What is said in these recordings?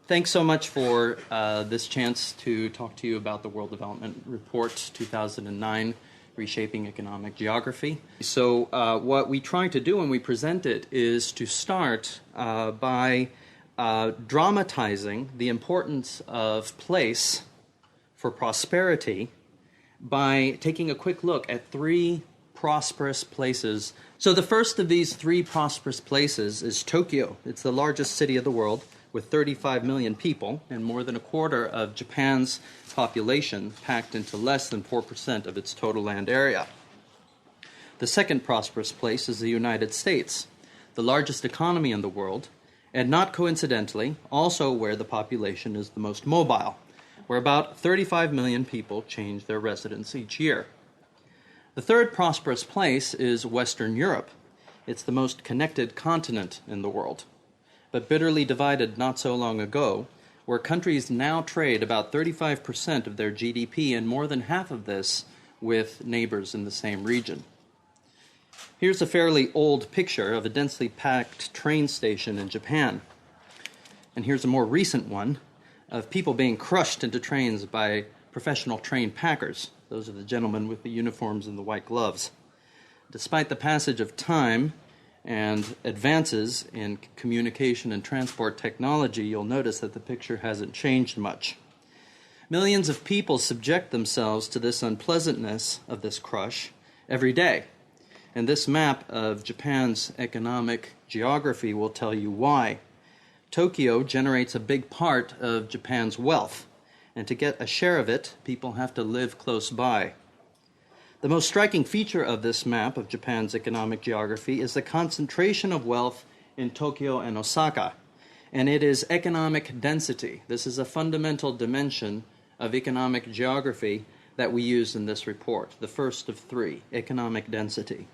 Thanks so much for this chance to talk to you about the World Development Report 2009, Reshaping Economic Geography. So what we try to do when we present it is to start by dramatizing the importance of place for prosperity by taking a quick look at three prosperous places. So the first of these three prosperous places is Tokyo. It's the largest city of the world, with 35 million people and more than a quarter of Japan's population packed into less than 4% of its total land area. The second prosperous place is the United States, the largest economy in the world, and not coincidentally, also where the population is the most mobile, where about 35 million people change their residence each year. The third prosperous place is Western Europe. It's the most connected continent in the world, but bitterly divided not so long ago, where countries now trade about 35% of their GDP and more than half of this with neighbors in the same region. Here's a fairly old picture of a densely packed train station in Japan. And here's a more recent one of people being crushed into trains by professional train packers. Those are the gentlemen with the uniforms and the white gloves. Despite the passage of time and advances in communication and transport technology, you'll notice that the picture hasn't changed much. Millions of people subject themselves to this unpleasantness of this crush every day. And this map of Japan's economic geography will tell you why. Tokyo generates a big part of Japan's wealth, and to get a share of it, people have to live close by. The most striking feature of this map of Japan's economic geography is the concentration of wealth in Tokyo and Osaka, and it is economic density. This is a fundamental dimension of economic geography that we use in this report, the first of three, economic density.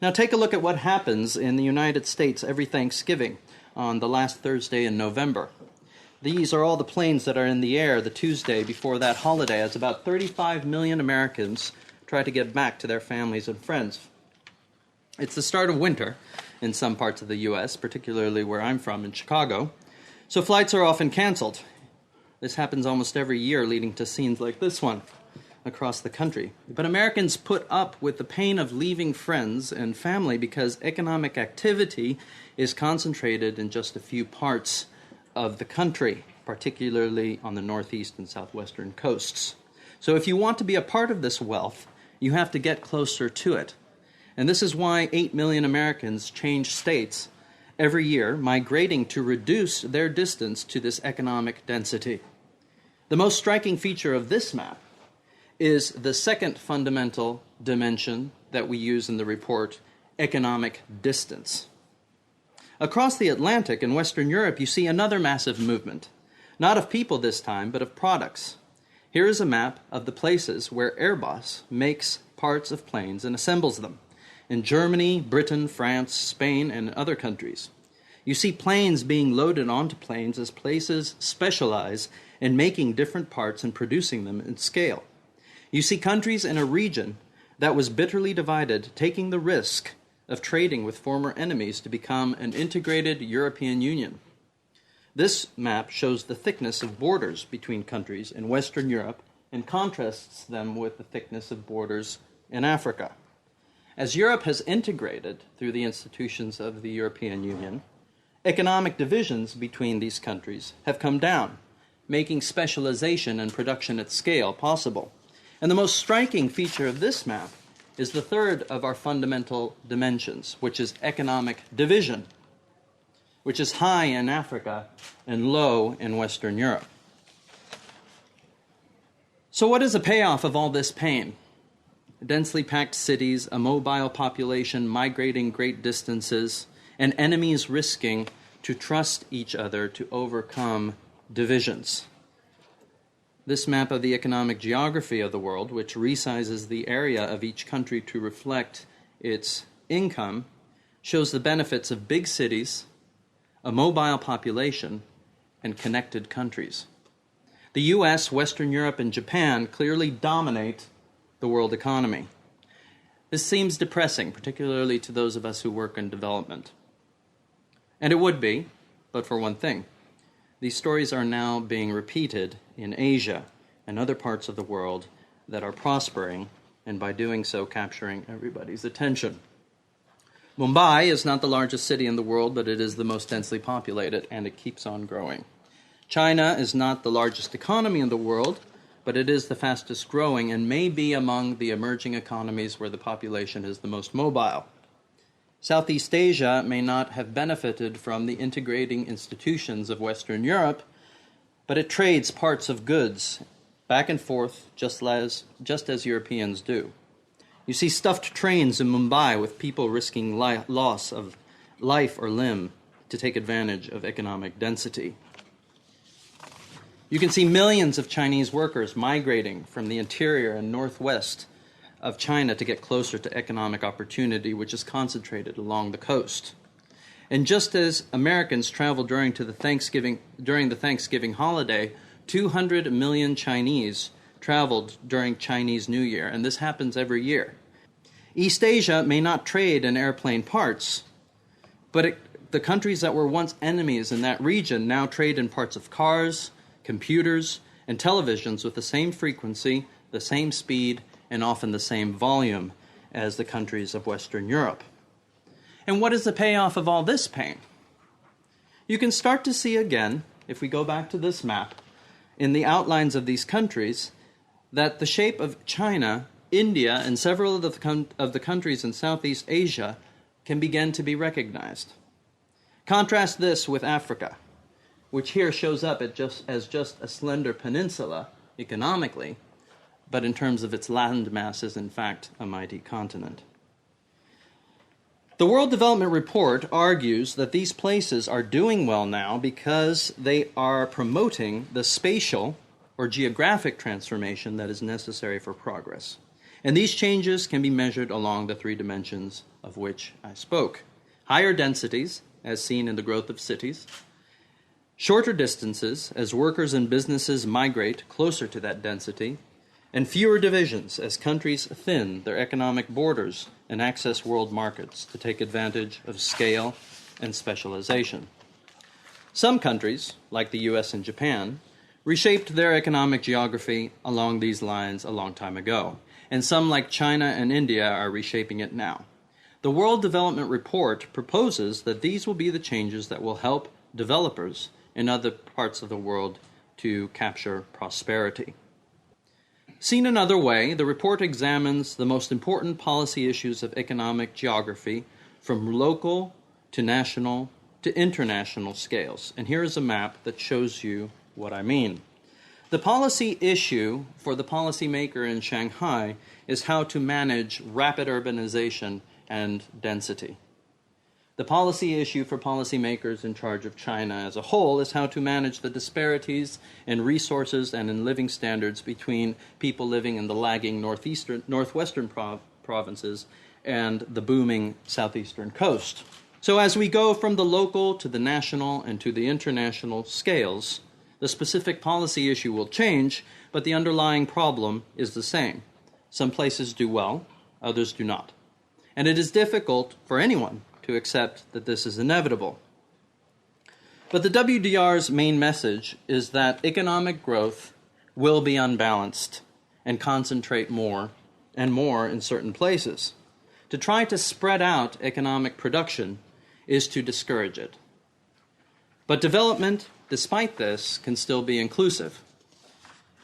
Now take a look at what happens in the United States every Thanksgiving on the last Thursday in November. These are all the planes that are in the air the Tuesday before that holiday, as about 35 million Americans try to get back to their families and friends. It's the start of winter in some parts of the U.S., particularly where I'm from in Chicago, so flights are often canceled. This happens almost every year, leading to scenes like this one across the country. But Americans put up with the pain of leaving friends and family because economic activity is concentrated in just a few parts of the country, particularly on the northeast and southwestern coasts. So if you want to be a part of this wealth, you have to get closer to it. And this is why 8 million Americans change states every year, migrating to reduce their distance to this economic density. The most striking feature of this map is the second fundamental dimension that we use in the report, economic distance. Across the Atlantic in Western Europe, you see another massive movement, not of people this time, but of products. Here is a map of the places where Airbus makes parts of planes and assembles them, in Germany, Britain, France, Spain, and other countries. You see planes being loaded onto planes as places specialize in making different parts and producing them in scale. You see countries in a region that was bitterly divided taking the risk of trading with former enemies to become an integrated European Union. This map shows the thickness of borders between countries in Western Europe and contrasts them with the thickness of borders in Africa. As Europe has integrated through the institutions of the European Union, economic divisions between these countries have come down, making specialization and production at scale possible. And the most striking feature of this map is the third of our fundamental dimensions, which is economic division, which is high in Africa and low in Western Europe. So what is the payoff of all this pain? Densely packed cities, a mobile population migrating great distances, and enemies risking to trust each other to overcome divisions. This map of the economic geography of the world, which resizes the area of each country to reflect its income, shows the benefits of big cities, a mobile population, and connected countries. The U.S., Western Europe, and Japan clearly dominate the world economy. This seems depressing, particularly to those of us who work in development. And it would be, but for one thing. these stories are now being repeated in Asia and other parts of the world that are prospering, and by doing so capturing everybody's attention. Mumbai is not the largest city in the world, but it is the most densely populated, and it keeps on growing. China is not the largest economy in the world, but it is the fastest growing and may be among the emerging economies where the population is the most mobile. Southeast Asia may not have benefited from the integrating institutions of Western Europe, but it trades parts of goods back and forth just as Europeans do. You see stuffed trains in Mumbai with people risking loss of life or limb to take advantage of economic density. You can see millions of Chinese workers migrating from the interior and northwest of China to get closer to economic opportunity, which is concentrated along the coast. And just as Americans travel during the Thanksgiving holiday, 200 million Chinese traveled during Chinese New Year, and this happens every year. East Asia may not trade in airplane parts, but the countries that were once enemies in that region now trade in parts of cars, computers, and televisions with the same frequency, the same speed, and often the same volume as the countries of Western Europe. And what is the payoff of all this pain? You can start to see again, if we go back to this map, in the outlines of these countries, that the shape of China, India, and several of the countries in Southeast Asia can begin to be recognized. Contrast this with Africa, which here shows up as just a slender peninsula economically, but in terms of its land mass is in fact a mighty continent. The World Development Report argues that these places are doing well now because they are promoting the spatial or geographic transformation that is necessary for progress. And these changes can be measured along the three dimensions of which I spoke. Higher densities, as seen in the growth of cities. Shorter distances, as workers and businesses migrate closer to that density. And fewer divisions, as countries thin their economic borders and access world markets to take advantage of scale and specialization. Some countries, like the US and Japan, reshaped their economic geography along these lines a long time ago, and some, like China and India, are reshaping it now. The World Development Report proposes that these will be the changes that will help developers in other parts of the world to capture prosperity. Seen another way, the report examines the most important policy issues of economic geography from local to national to international scales. And here is a map that shows you what I mean. The policy issue for the policymaker in Shanghai is how to manage rapid urbanization and density. The policy issue for policymakers in charge of China as a whole is how to manage the disparities in resources and in living standards between people living in the lagging northwestern provinces and the booming southeastern coast. So as we go from the local to the national and to the international scales, the specific policy issue will change, but the underlying problem is the same. Some places do well, others do not. And it is difficult for anyone to accept that this is inevitable. But the WDR's main message is that economic growth will be unbalanced and concentrate more and more in certain places. To try to spread out economic production is to discourage it. But development, despite this, can still be inclusive,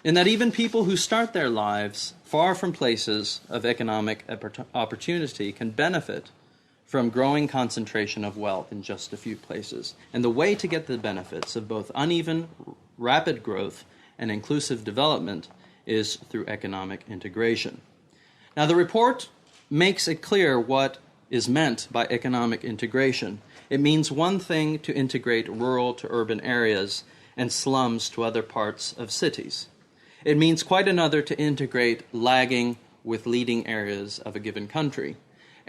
in that even people who start their lives far from places of economic opportunity can benefit from growing concentration of wealth in just a few places. And the way to get the benefits of both uneven, rapid growth and inclusive development is through economic integration. Now, the report makes it clear what is meant by economic integration. It means one thing to integrate rural to urban areas and slums to other parts of cities. It means quite another to integrate lagging with leading areas of a given country.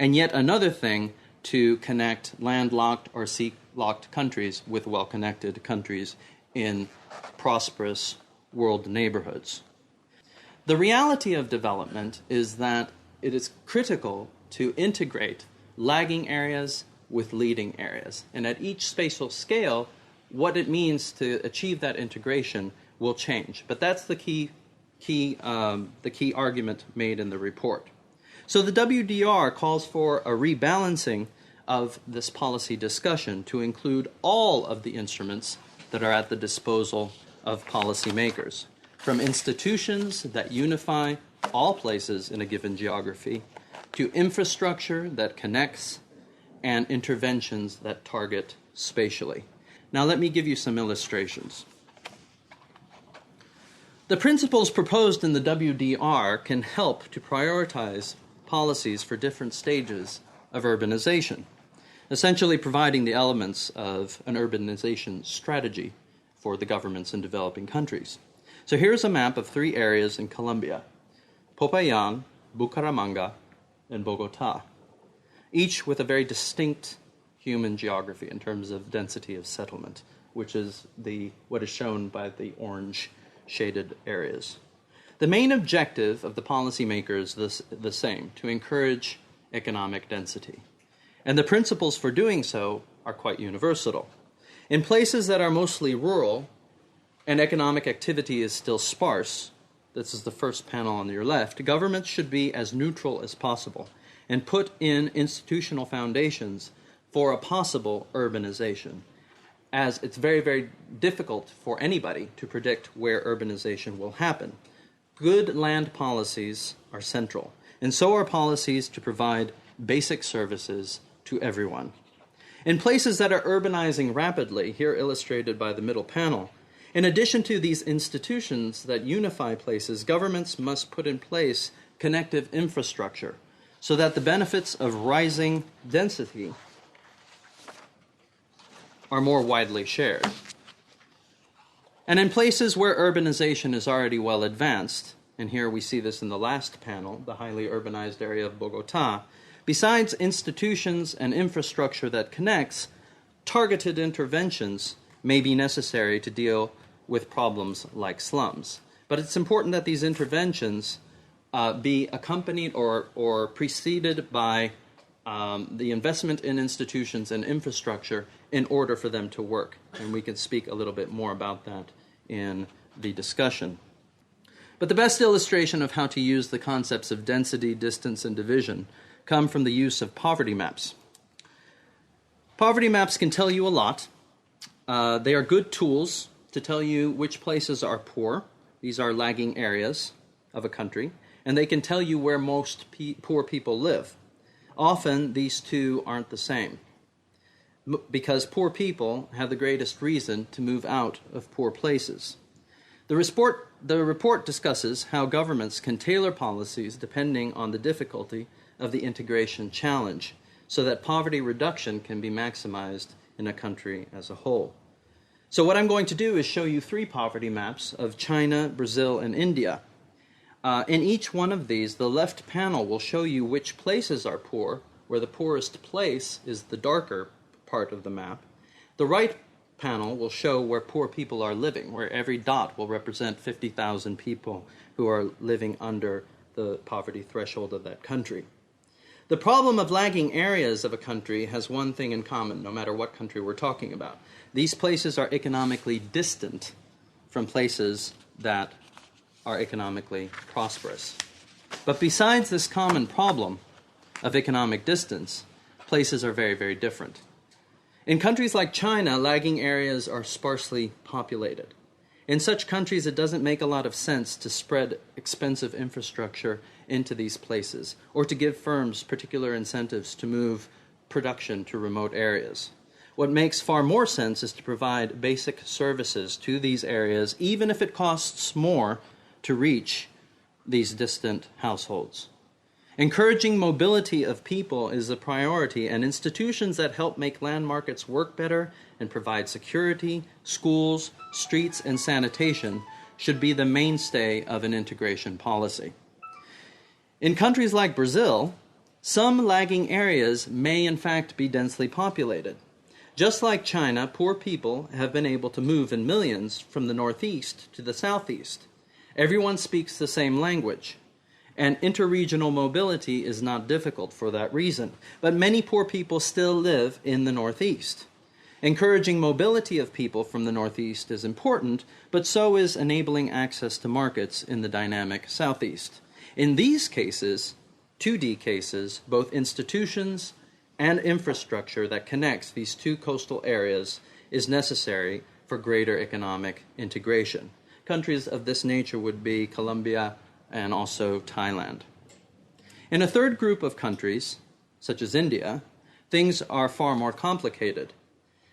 And yet another thing to connect landlocked or sea-locked countries with well-connected countries in prosperous world neighborhoods. The reality of development is that it is critical to integrate lagging areas with leading areas. And at each spatial scale, what it means to achieve that integration will change. But that's the key argument made in the report. So the WDR calls for a rebalancing of this policy discussion to include all of the instruments that are at the disposal of policymakers, from institutions that unify all places in a given geography, to infrastructure that connects, and interventions that target spatially. Now let me give you some illustrations. The principles proposed in the WDR can help to prioritize policies for different stages of urbanization, essentially providing the elements of an urbanization strategy for the governments in developing countries. So here's a map of 3 areas in Colombia: Popayán, Bucaramanga, and Bogotá, each with a very distinct human geography in terms of density of settlement, which is what is shown by the orange shaded areas. The main objective of the policymakers is the same: to encourage economic density. And the principles for doing so are quite universal. In places that are mostly rural and economic activity is still sparse, this is the first panel on your left, governments should be as neutral as possible and put in institutional foundations for a possible urbanization, as it's very, very difficult for anybody to predict where urbanization will happen. Good land policies are central, and so are policies to provide basic services to everyone. In places that are urbanizing rapidly, here illustrated by the middle panel, in addition to these institutions that unify places, governments must put in place connective infrastructure so that the benefits of rising density are more widely shared. And in places where urbanization is already well advanced, and here we see this in the last panel, the highly urbanized area of Bogotá, besides institutions and infrastructure that connects, targeted interventions may be necessary to deal with problems like slums. But it's important that these interventions be accompanied or preceded by the investment in institutions and infrastructure in order for them to work. And we can speak a little bit more about that in the discussion. But the best illustration of how to use the concepts of density, distance, and division come from the use of poverty maps. Poverty maps can tell you a lot. They are good tools to tell you which places are poor. These are lagging areas of a country. And they can tell you where most poor people live. Often, these two aren't the same, because poor people have the greatest reason to move out of poor places. The report discusses how governments can tailor policies depending on the difficulty of the integration challenge, so that poverty reduction can be maximized in a country as a whole. So what I'm going to do is show you 3 poverty maps of China, Brazil, and India. In each one of these, the left panel will show you which places are poor, where the poorest place is the darker part of the map. The right panel will show where poor people are living, where every dot will represent 50,000 people who are living under the poverty threshold of that country. The problem of lagging areas of a country has one thing in common, no matter what country we're talking about. These places are economically distant from places that are economically prosperous. But besides this common problem of economic distance, places are very, very different. In countries like China, lagging areas are sparsely populated. In such countries, it doesn't make a lot of sense to spread expensive infrastructure into these places, or to give firms particular incentives to move production to remote areas. What makes far more sense is to provide basic services to these areas, even if it costs more to reach these distant households. Encouraging mobility of people is a priority, and institutions that help make land markets work better and provide security, schools, streets, and sanitation should be the mainstay of an integration policy. In countries like Brazil, some lagging areas may in fact be densely populated. Just like China, poor people have been able to move in millions from the northeast to the southeast. Everyone speaks the same language, and interregional mobility is not difficult for that reason. But many poor people still live in the northeast. Encouraging mobility of people from the Northeast is important, but so is enabling access to markets in the dynamic Southeast. In these cases, 2D cases, both institutions and infrastructure that connects these two coastal areas is necessary for greater economic integration. Countries of this nature would be Colombia and also Thailand. In a third group of countries, such as India, things are far more complicated.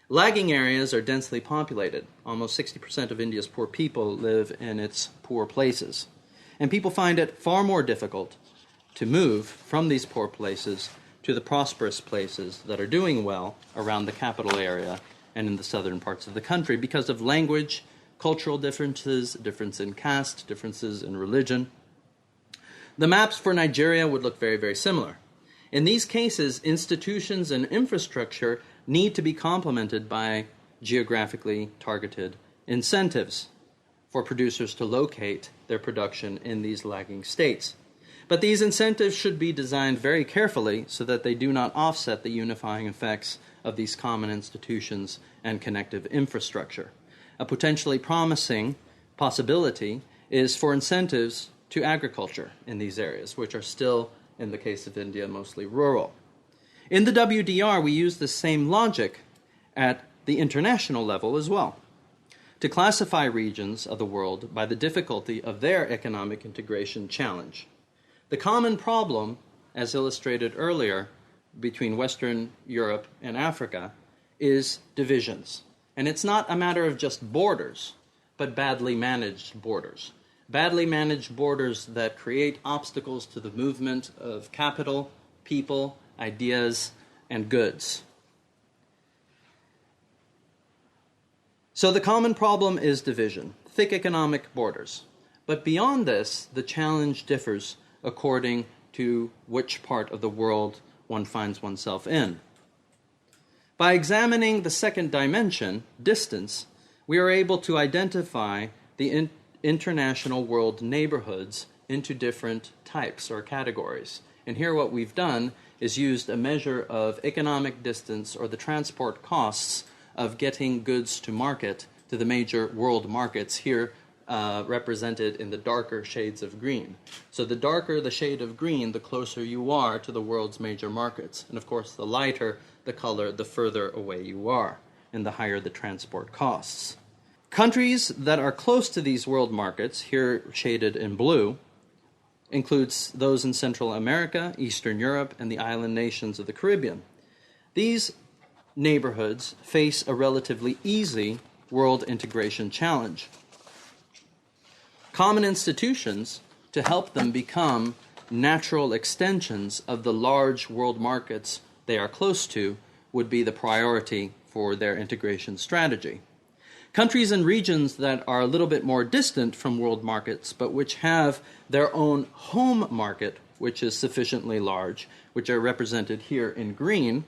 Lagging areas are densely populated. Almost 60% of India's poor people live in its poor places. And people find it far more difficult to move from these poor places to the prosperous places that are doing well around the capital area and in the southern parts of the country because of language, cultural differences, difference in caste, differences in religion. The maps for Nigeria would look very, very similar. In these cases, institutions and infrastructure need to be complemented by geographically targeted incentives for producers to locate their production in these lagging states. But these incentives should be designed very carefully so that they do not offset the unifying effects of these common institutions and connective infrastructure. A potentially promising possibility is for incentives to agriculture in these areas, which are still, in the case of India, mostly rural. In the WDR, we use the same logic at the international level as well, to classify regions of the world by the difficulty of their economic integration challenge. The common problem, as illustrated earlier, between Western Europe and Africa is divisions. And it's not a matter of just borders, but badly managed borders. Badly managed borders that create obstacles to the movement of capital, people, ideas, and goods. So the common problem is division, thick economic borders. But beyond this, the challenge differs according to which part of the world one finds oneself in. By examining the second dimension, distance, we are able to identify the international world neighborhoods into different types or categories. And here what we've done is used a measure of economic distance or the transport costs of getting goods to market, to the major world markets, here represented in the darker shades of green. So the darker the shade of green, the closer you are to the world's major markets. And of course, the lighter the color, the further away you are, and the higher the transport costs. Countries that are close to these world markets, here shaded in blue, includes those in Central America, Eastern Europe, and the island nations of the Caribbean. These neighborhoods face a relatively easy world integration challenge. Common institutions to help them become natural extensions of the large world markets they are close to would be the priority for their integration strategy. Countries and regions that are a little bit more distant from world markets, but which have their own home market, which is sufficiently large, which are represented here in green,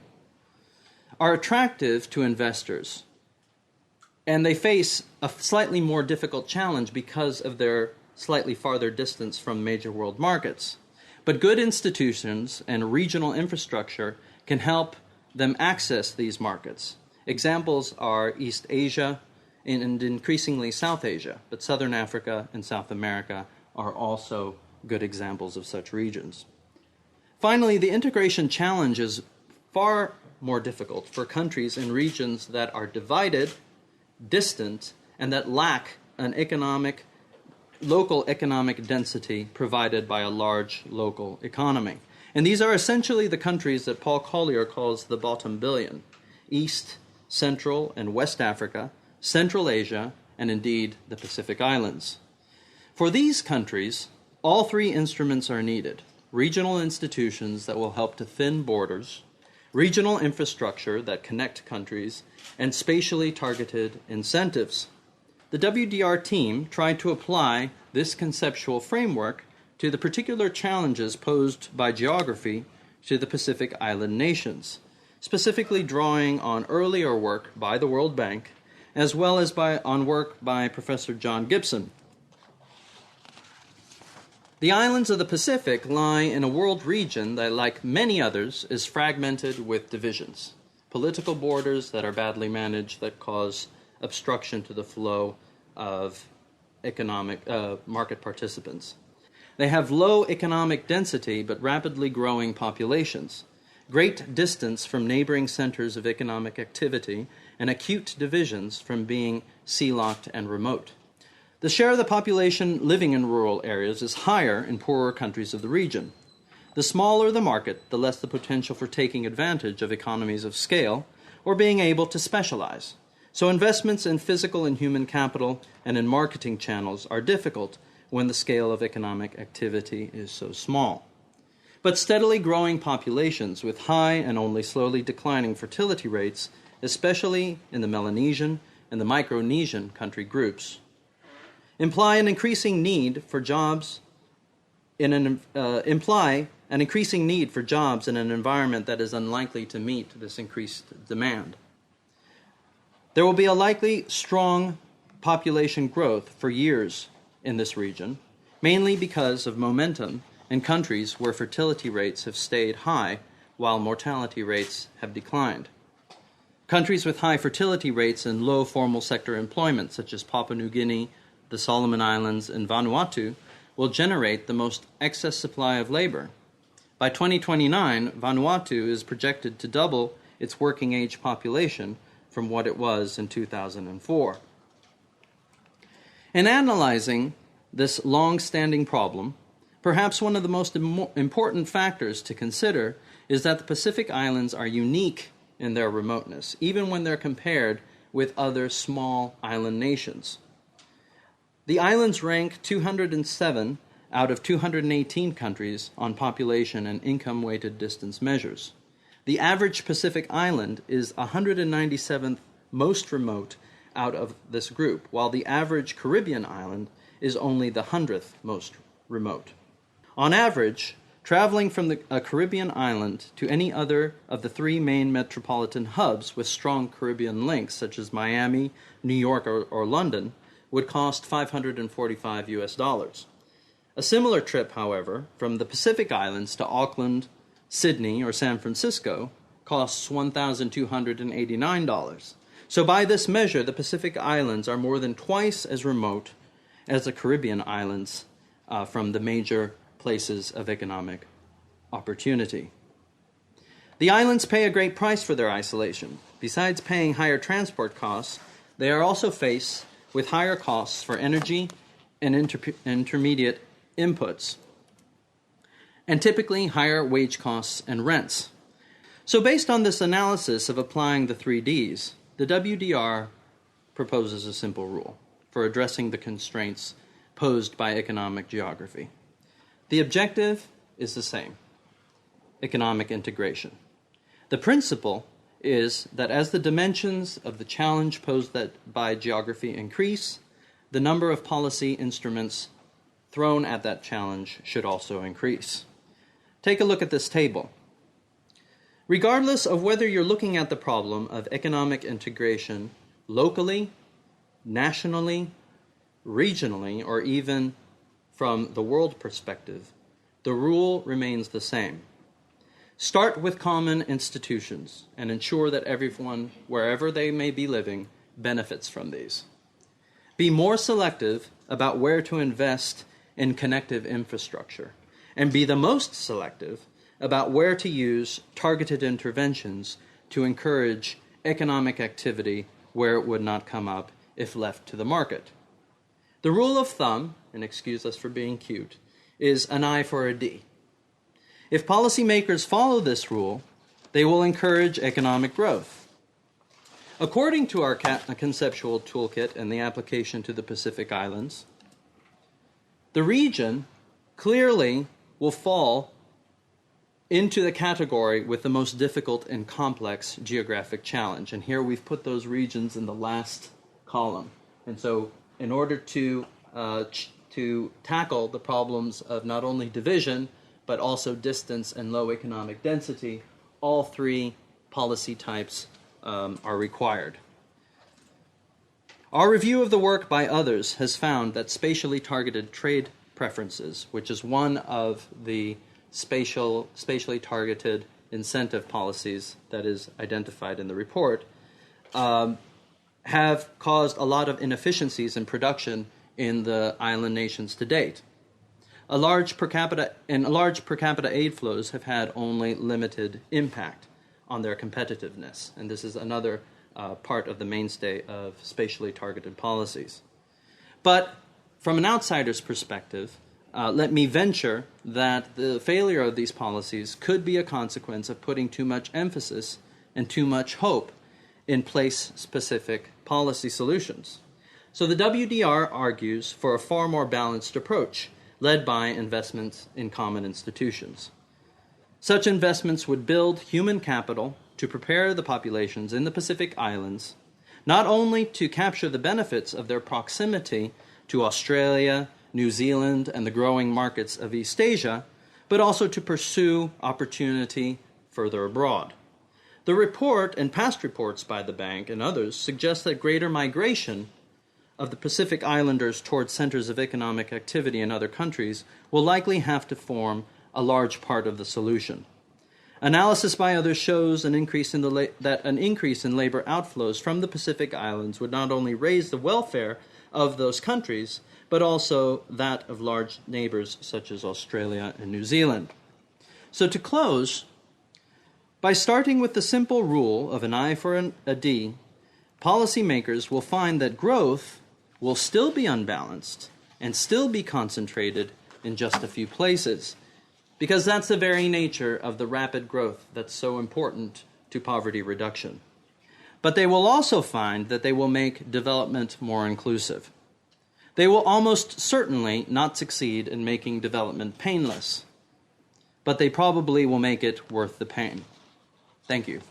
are attractive to investors. And they face a slightly more difficult challenge because of their slightly farther distance from major world markets. But good institutions and regional infrastructure can help them access these markets. Examples are East Asia and increasingly South Asia, but Southern Africa and South America are also good examples of such regions. Finally, the integration challenge is far more difficult for countries and regions that are divided, distant, and that lack an local economic density provided by a large local economy. And these are essentially the countries that Paul Collier calls the bottom billion: East, Central, and West Africa, Central Asia, and indeed the Pacific Islands. For these countries, all three instruments are needed: regional institutions that will help to thin borders, regional infrastructure that connect countries, and spatially targeted incentives. The WDR team tried to apply this conceptual framework to the particular challenges posed by geography to the Pacific Island nations, specifically drawing on earlier work by the World Bank, as well as on work by Professor John Gibson. The islands of the Pacific lie in a world region that, like many others, is fragmented with divisions. political borders that are badly managed that cause obstruction to the flow of economic market participants. They have low economic density but rapidly growing populations, great distance from neighboring centers of economic activity, and acute divisions from being sea-locked and remote. The share of the population living in rural areas is higher in poorer countries of the region. The smaller the market, the less the potential for taking advantage of economies of scale or being able to specialize. So investments in physical and human capital and in marketing channels are difficult when the scale of economic activity is so small. But steadily growing populations with high and only slowly declining fertility rates, especially in the Melanesian and the Micronesian country groups, imply an increasing need for jobs in an environment that is unlikely to meet this increased demand. There will be a likely strong population growth for years in this region, mainly because of momentum in countries where fertility rates have stayed high while mortality rates have declined. Countries with high fertility rates and low formal sector employment, such as Papua New Guinea, the Solomon Islands, and Vanuatu, will generate the most excess supply of labor. By 2029, Vanuatu is projected to double its working-age population from what it was in 2004. In analyzing this long-standing problem, perhaps one of the most important factors to consider is that the Pacific Islands are unique in their remoteness, even when they're compared with other small island nations. The islands rank 207 out of 218 countries on population and income-weighted distance measures. The average Pacific island is 197th most remote out of this group, while the average Caribbean island is only the 100th most remote. On average, traveling from a Caribbean island to any other of the three main metropolitan hubs with strong Caribbean links, such as Miami, New York, or London, would cost $545. A similar trip, however, from the Pacific Islands to Auckland, Sydney, or San Francisco costs $1,289. So by this measure, the Pacific Islands are more than twice as remote as the Caribbean islands from the major places of economic opportunity. The islands pay a great price for their isolation. Besides paying higher transport costs, they are also faced with higher costs for energy and intermediate inputs, and typically higher wage costs and rents. So based on this analysis of applying the 3Ds, the WDR proposes a simple rule for addressing the constraints posed by economic geography. The objective is the same: economic integration. The principle is that as the dimensions of the challenge posed by geography increase, the number of policy instruments thrown at that challenge should also increase. Take a look at this table. Regardless of whether you're looking at the problem of economic integration locally, nationally, regionally, or even from the world perspective, the rule remains the same. Start with common institutions and ensure that everyone, wherever they may be living, benefits from these. Be more selective about where to invest in connective infrastructure, and be the most selective about where to use targeted interventions to encourage economic activity where it would not come up if left to the market. The rule of thumb, and excuse us for being cute, is an I for a D. If policymakers follow this rule, they will encourage economic growth. According to our conceptual toolkit and the application to the Pacific Islands, the region clearly will fall into the category with the most difficult and complex geographic challenge. And here we've put those regions in the last column. And so in order to tackle the problems of not only division, but also distance and low economic density, all three policy types are required. Our review of the work by others has found that spatially targeted trade preferences, which is one of the spatially targeted incentive policies that is identified in the report have caused a lot of inefficiencies in production in the island nations to date. Large per capita aid flows have had only limited impact on their competitiveness, and this is another part of the mainstay of spatially targeted policies. But from an outsider's perspective, let me venture that the failure of these policies could be a consequence of putting too much emphasis and too much hope in place-specific policy solutions. So the WDR argues for a far more balanced approach, led by investments in common institutions. Such investments would build human capital to prepare the populations in the Pacific Islands, not only to capture the benefits of their proximity to Australia, New Zealand, and the growing markets of East Asia, but also to pursue opportunity further abroad. The report and past reports by the bank and others suggest that greater migration of the Pacific Islanders towards centers of economic activity in other countries will likely have to form a large part of the solution. Analysis by others shows that an increase in labor outflows from the Pacific Islands would not only raise the welfare of those countries, but also that of large neighbors such as Australia and New Zealand. So to close, by starting with the simple rule of an eye for a D, policymakers will find that growth will still be unbalanced and still be concentrated in just a few places, because that's the very nature of the rapid growth that's so important to poverty reduction. But they will also find that they will make development more inclusive. They will almost certainly not succeed in making development painless, but they probably will make it worth the pain. Thank you.